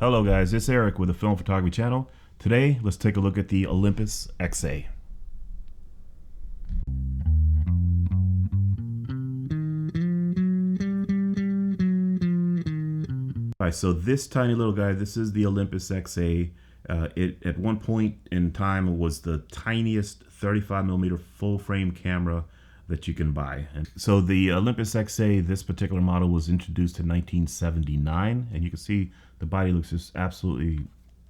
Hello guys, it's Eric with the Film Photography Channel. Today, let's take a look at the Olympus XA. Alright, so this tiny little guy, this is the Olympus XA. It at one point in time was the tiniest 35mm full frame camera that you can buy. And so the Olympus XA, this particular model was introduced in 1979, and you can see the body looks just absolutely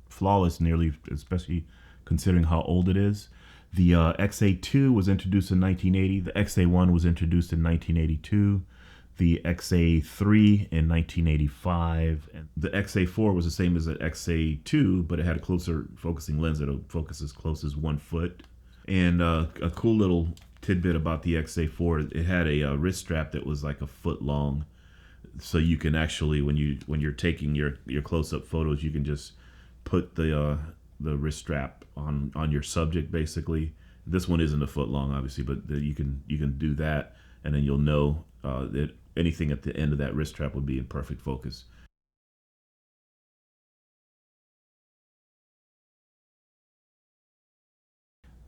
flawless, nearly, especially considering how old it is. The XA2 was introduced in 1980. The XA1 was introduced in 1982. The XA3 in 1985. And the XA4 was the same as the XA2, but it had a closer focusing lens that'll focus as close as 1 foot. And a cool little tidbit about the XA4, it had a wrist strap that was like a foot long. So you can actually, when you're taking your close-up photos, you can just put the wrist strap on your subject basically. This one isn't a foot long, obviously, but you can do that, and then you'll know that anything at the end of that wrist strap would be in perfect focus.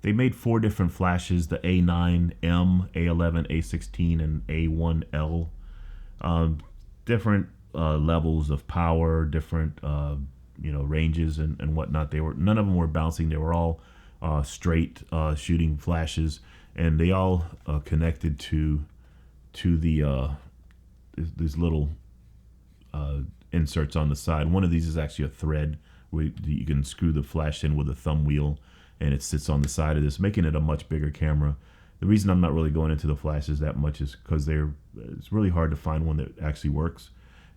They made 4 different flashes: the A9, M, A11, A16, and A1L. Different levels of power, different ranges and whatnot. None of them were bouncing. They were all straight shooting flashes, and they all connected to the these little inserts on the side. One of these is actually a thread where you can screw the flash in with a thumb wheel, and it sits on the side of this, making it a much bigger camera. The reason I'm not really going into the flashes that much is because it's really hard to find one that actually works.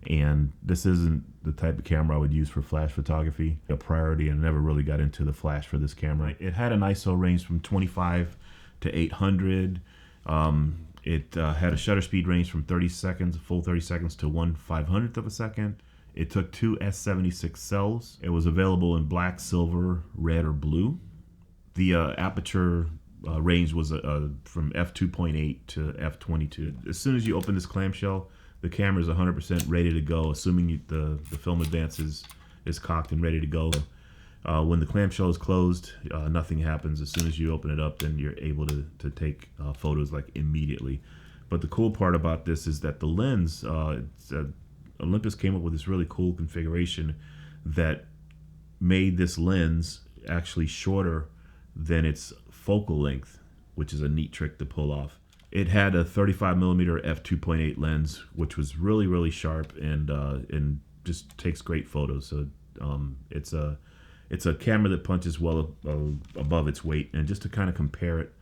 And this isn't the type of camera I would use for flash photography, a priority, and I never really got into the flash for this camera. It had an ISO range from 25 to 800. It had a shutter speed range from 30 seconds, full 30 seconds, to 1/500th of a second. It took 2 S76 cells. It was available in black, silver, red, or blue. The aperture range was from f2.8 to f22. As soon as you open this clamshell, the camera is 100% ready to go, assuming the film advance is cocked and ready to go. When the clamshell is closed, nothing happens. As soon as you open it up, then you're able to take photos like immediately. But the cool part about this is that the lens, Olympus came up with this really cool configuration that made this lens actually shorter than its focal length, which is a neat trick to pull off. It had a 35mm f2.8 lens, which was really, really sharp and just takes great photos. So it's a camera that punches well above its weight. And just to kind of compare it,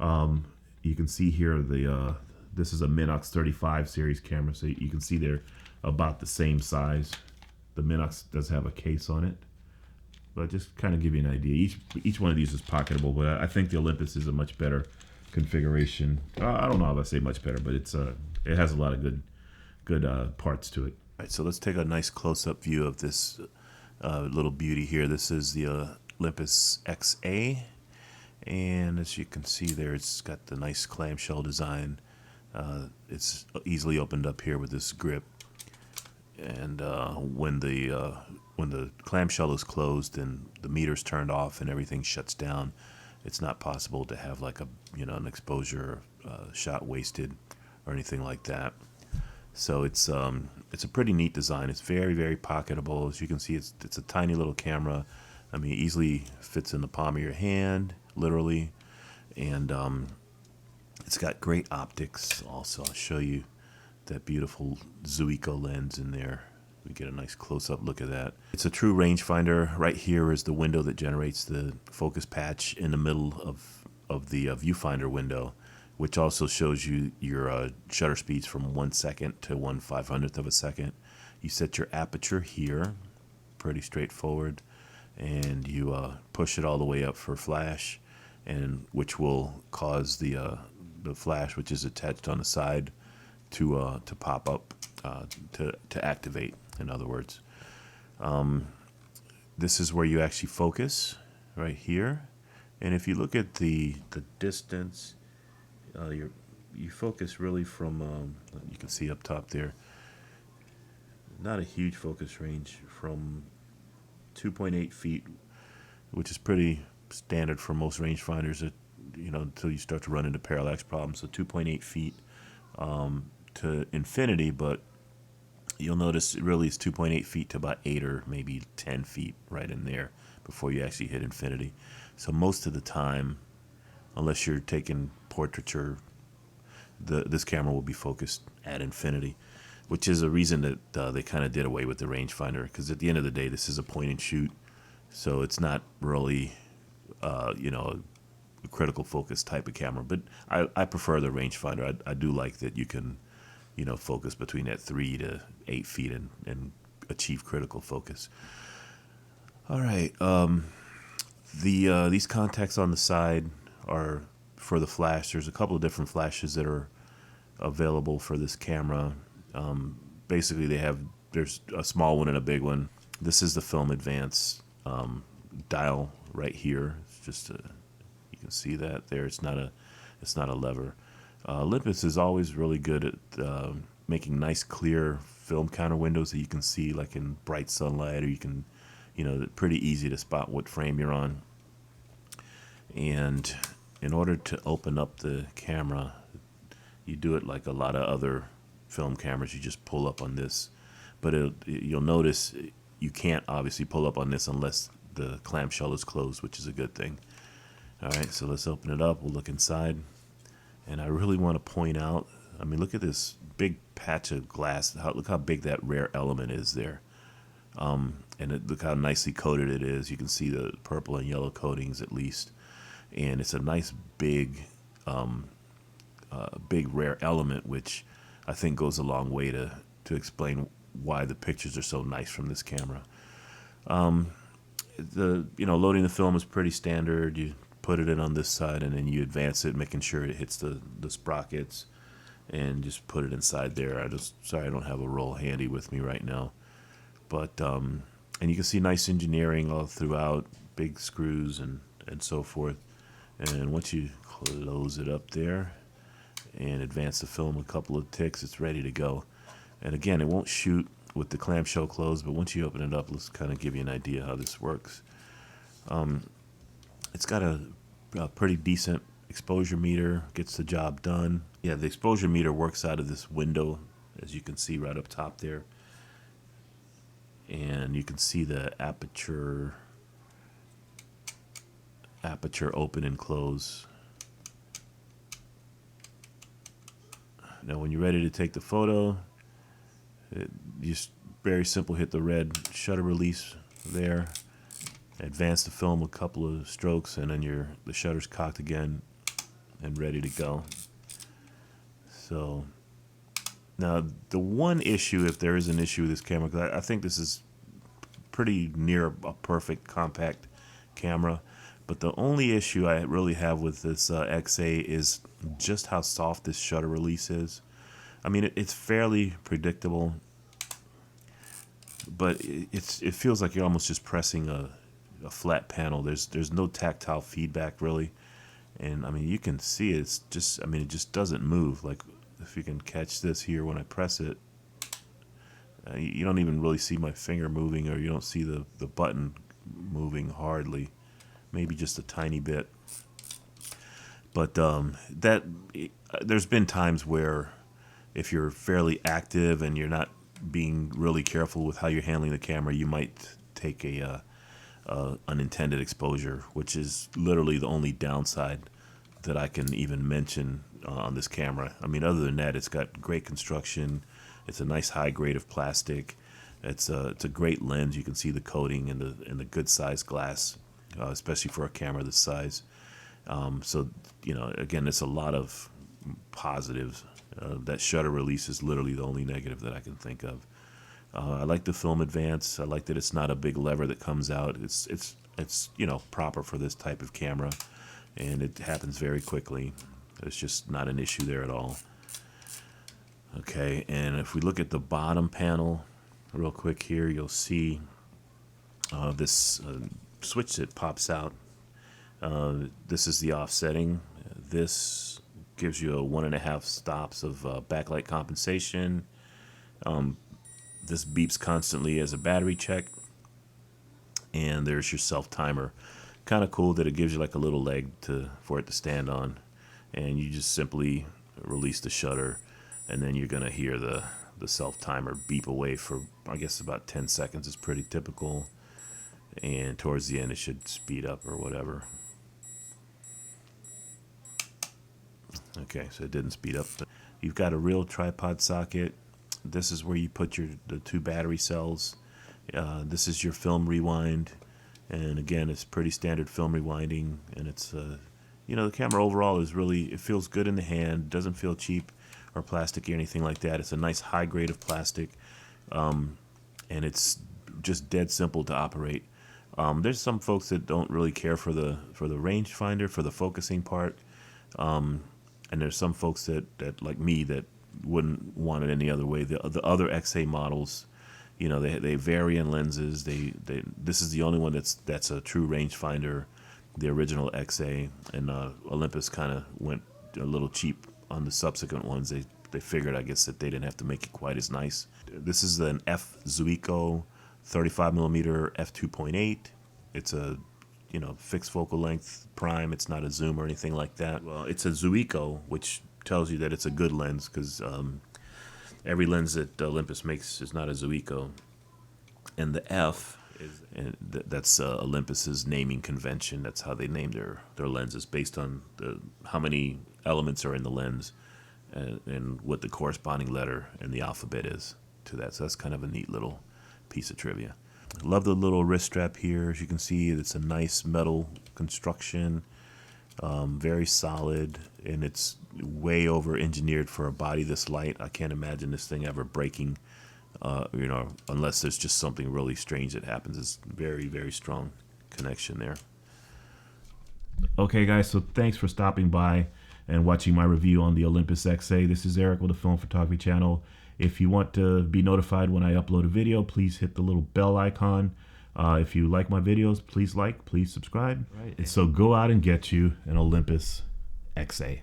you can see here this is a Minox 35 series camera, so you can see they're about the same size. The Minox does have a case on it, but just kind of give you an idea. Each one of these is pocketable, but I think the Olympus is a much better configuration. I don't know if I say much better, but it has a lot of good parts to it. All right, so let's take a nice close-up view of this little beauty here. This is the Olympus XA, and as you can see there, it's got the nice clamshell design. It's easily opened up here with this grip, and when the clamshell is closed and the meter's turned off and everything shuts down, it's not possible to have like an exposure shot wasted or anything like that. So it's a pretty neat design. It's very, very pocketable. As you can see, it's a tiny little camera. I mean, it easily fits in the palm of your hand, literally, and it's got great optics. Also, I'll show you that beautiful Zuiko lens in there. We get a nice close-up look at that. It's a true rangefinder. Right here is the window that generates the focus patch in the middle of the viewfinder window, which also shows you your shutter speeds from 1 second to 1/500th of a second. You set your aperture here, pretty straightforward, and you push it all the way up for flash, and which will cause the flash, which is attached on the side, to pop up, to activate. In other words, this is where you actually focus, right here. And if you look at the distance, you focus really from, you can see up top there, not a huge focus range from 2.8 feet, which is pretty standard for most rangefinders, until you start to run into parallax problems. So 2.8 feet to infinity, but you'll notice it really is 2.8 feet to about 8 or maybe 10 feet right in there before you actually hit infinity. So most of the time, unless you're taking portraiture, this camera will be focused at infinity, which is a reason that they kind of did away with the rangefinder, because at the end of the day, this is a point and shoot, so it's not really, a critical focus type of camera. But I prefer the rangefinder. I do like that you can, focus between that 3 to 8 feet and achieve critical focus. All right, these contacts on the side are for the flash. There's a couple of different flashes that are available for this camera. Basically, there's a small one and a big one. This is the Film Advance dial right here. It's just you can see that there. It's not a lever. Olympus is always really good at making nice clear film counter windows that you can see like in bright sunlight, or you can, pretty easy to spot what frame you're on. And in order to open up the camera, you do it like a lot of other film cameras. You just pull up on this, but you'll notice you can't obviously pull up on this unless the clamshell is closed, which is a good thing. All right, so let's open it up. We'll look inside, and I really want to point out, look at this big patch of glass. Look how big that rare element is there. And look how nicely coated it is. You can see the purple and yellow coatings at least. And it's a nice big rare element, which I think goes a long way to explain why the pictures are so nice from this camera. Loading the film is pretty standard. You put it in on this side, and then you advance it, making sure it hits the sprockets, and just put it inside there. Sorry I don't have a roll handy with me right now, but and you can see nice engineering all throughout, big screws and so forth. And once you close it up there and advance the film a couple of ticks, it's ready to go. And again, it won't shoot with the clamshell closed, but once you open it up, let's kind of give you an idea how this works. It's got a pretty decent exposure meter, gets the job done. Yeah, the exposure meter works out of this window, as you can see right up top there. And you can see the aperture open and close. Now when you're ready to take the photo, you just very simple, hit the red shutter release there, advance the film a couple of strokes, and then the shutter's cocked again and ready to go. So now the one issue, if there is an issue with this camera, because I think this is pretty near a perfect compact camera, but the only issue I really have with this XA is just how soft this shutter release is. It's fairly predictable, but it feels like you're almost just pressing a flat panel. There's no tactile feedback really, and you can see it's just it just doesn't move. Like if you can catch this here when I press it, you don't even really see my finger moving, or you don't see the button moving hardly, maybe just a tiny bit. But there's been times where if you're fairly active and you're not being really careful with how you're handling the camera, you might take a unintended exposure, which is literally the only downside that I can even mention on this camera. Other than that, it's got great construction. It's a nice high grade of plastic. It's a great lens. You can see the coating and the good size glass, especially for a camera this size. So again, it's a lot of positives. That shutter release is literally the only negative that I can think of. I like the Film Advance. I like that it's not a big lever that comes out. It's proper for this type of camera, and it happens very quickly. It's just not an issue there at all. Okay, and if we look at the bottom panel real quick here, you'll see this switch that pops out. This is the offsetting. This gives you a 1.5 stops of backlight compensation. This beeps constantly as a battery check, And there's your self timer. Kind of cool that it gives you like a little leg for it to stand on. And you just simply release the shutter, and then you're gonna hear the self timer beep away for, I guess, about 10 seconds is pretty typical. And towards the end it should speed up or whatever. Okay, so it didn't speed up. You've got a real tripod socket. This is where you put the 2 battery cells. This is your film rewind, and again, it's pretty standard film rewinding. And it's the camera overall is really, it feels good in the hand. Doesn't feel cheap or plastic or anything like that. It's a nice high grade of plastic, and it's just dead simple to operate. There's some folks that don't really care for the rangefinder, for the focusing part. And there's some folks that like me that wouldn't want it any other way. The other XA models, they vary in lenses. This is the only one that's a true rangefinder, the original XA. And Olympus kind of went a little cheap on the subsequent ones. They figured, I guess, that they didn't have to make it quite as nice. This is an F Zuiko 35mm f2.8. It's a fixed focal length prime. It's not a zoom or anything like that. Well, it's a Zuiko, which tells you that it's a good lens, because every lens that Olympus makes is not a Zuiko. And the F that's Olympus's naming convention. That's how they name their lenses, based on how many elements are in the lens and what the corresponding letter in the alphabet is to that. So that's kind of a neat little piece of trivia. Love the little wrist strap here. As you can see, it's a nice metal construction, very solid, and it's way over engineered for a body this light. I can't imagine this thing ever breaking, unless there's just something really strange that happens. It's very, very strong connection there. Okay, guys, so thanks for stopping by and watching my review on the Olympus XA. This is Eric with the Film Photography Channel. If you want to be notified when I upload a video, please hit the little bell icon. If you like my videos, please subscribe. Right. So go out and get you an Olympus XA.